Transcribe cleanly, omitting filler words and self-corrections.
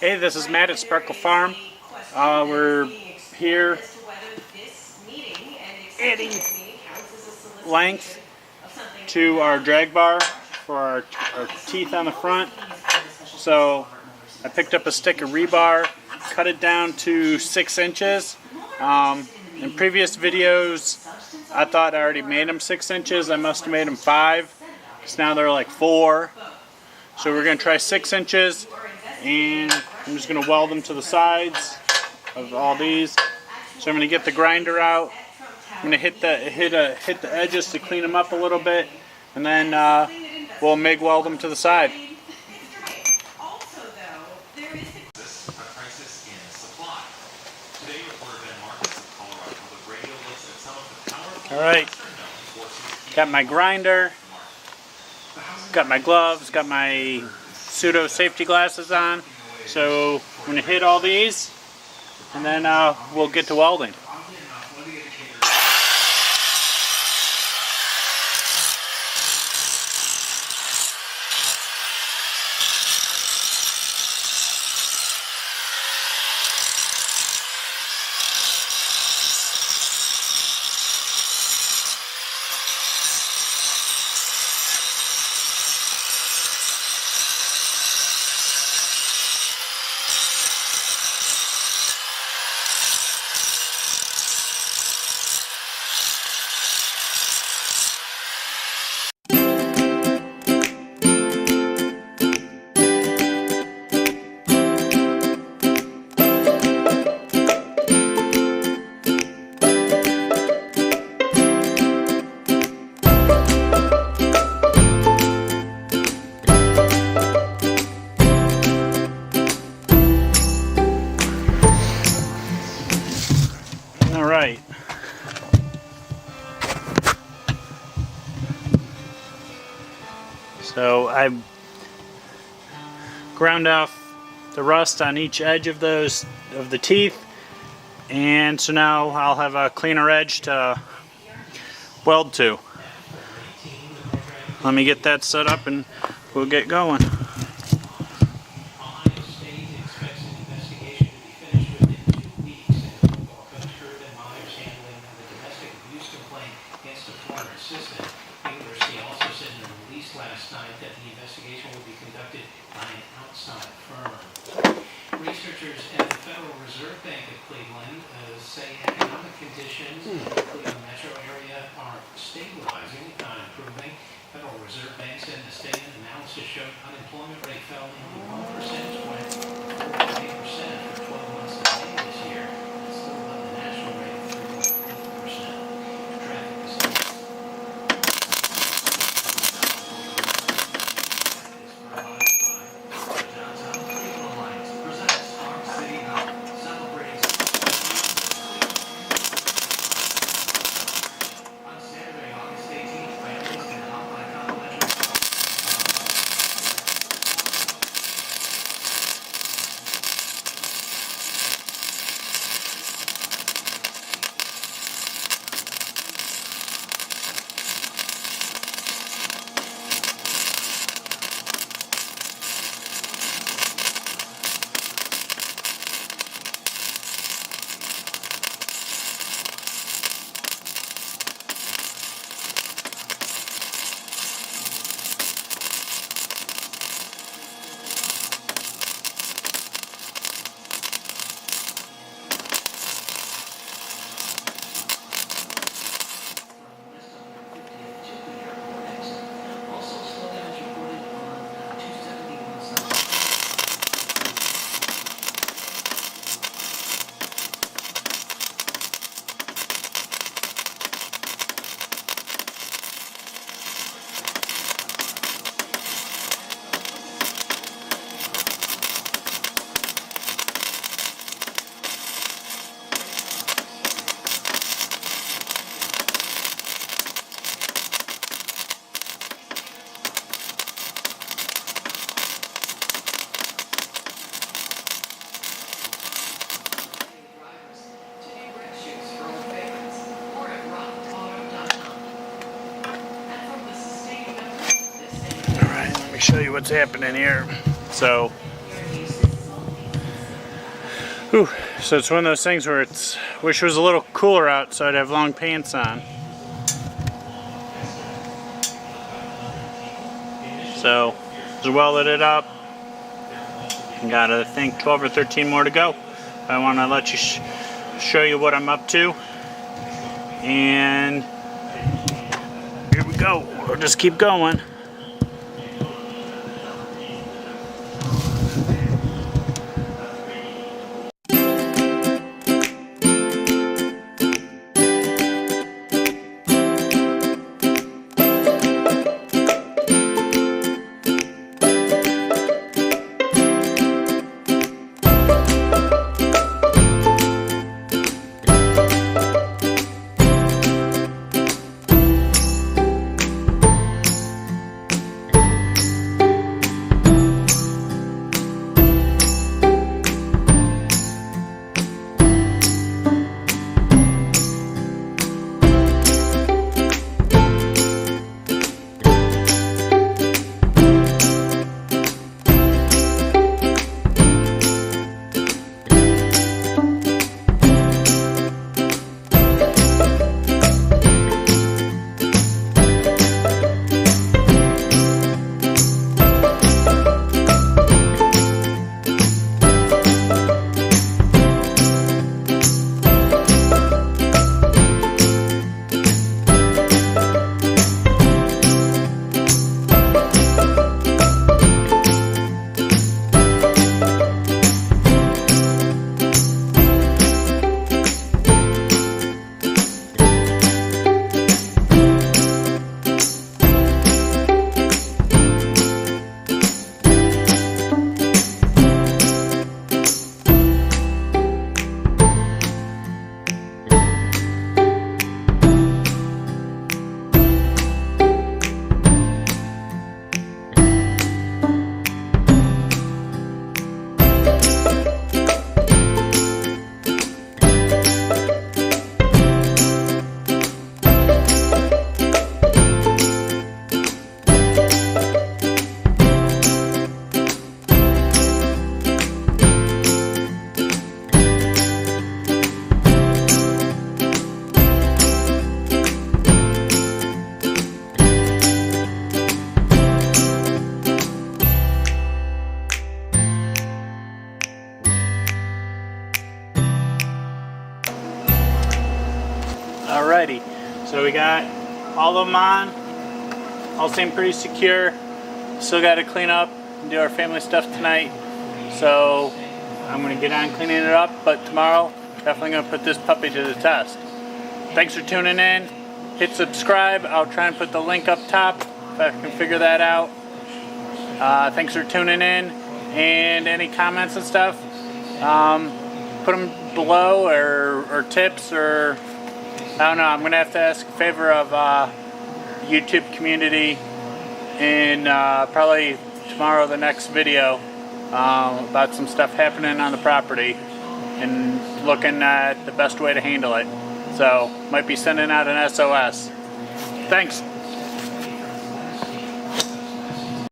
Hey, this is Matt at Sparkle Farm. We're here adding length to our drag bar for our teeth on the front. So I picked up a stick of rebar, cut it down to 6 inches. In previous videos, I thought I already made them 6 inches. I must have made them 5, because now they're like 4. So we're going to try 6 inches, and I'm just going to weld them to the sides of all these. So I'm going to get the grinder out. I'm going to hit the edges to clean them up a little bit, and then we'll MIG weld them to the side. Alright, got my grinder, got my gloves, got my pseudo safety glasses on. So I'm going to hit all these, and then we'll get to welding. Alright. So I ground off the rust on each edge of the teeth, and so now I'll have a cleaner edge to weld to. Let me get that set up and we'll get going. Last night that the investigation will be conducted by an outside firm. Researchers at the Federal Reserve Bank of Cleveland say economic conditions in the Cleveland metro area are stabilizing, not improving. Federal Reserve Bank said in a statement analysis showed unemployment rate fell nearly 1 percentage point to 4.8% for 12 months to May this year. It's still above the national rate of 3.8%. Traffic is show you what's happening here. So Whew. So it's one of those things where it's wish it was a little cooler out so I'd have long pants on. So just welded it up. Got, I think, 12 or 13 more to go. I want to let you show you what I'm up to. And here we go. We'll just keep going. Alrighty, so we got all of them on, all seem pretty secure. Still got to clean up and do our family stuff tonight, so I'm going to get on cleaning it up, but tomorrow definitely going to put this puppy to the test. Thanks for tuning in. Hit subscribe. I'll try and put the link up top if I can figure that out. Thanks for tuning in, and any comments and stuff, put them below, or tips, or I don't know. I'm going to have to ask a favor of YouTube community in probably tomorrow, the next video, about some stuff happening on the property and looking at the best way to handle it. So, might be sending out an SOS. Thanks.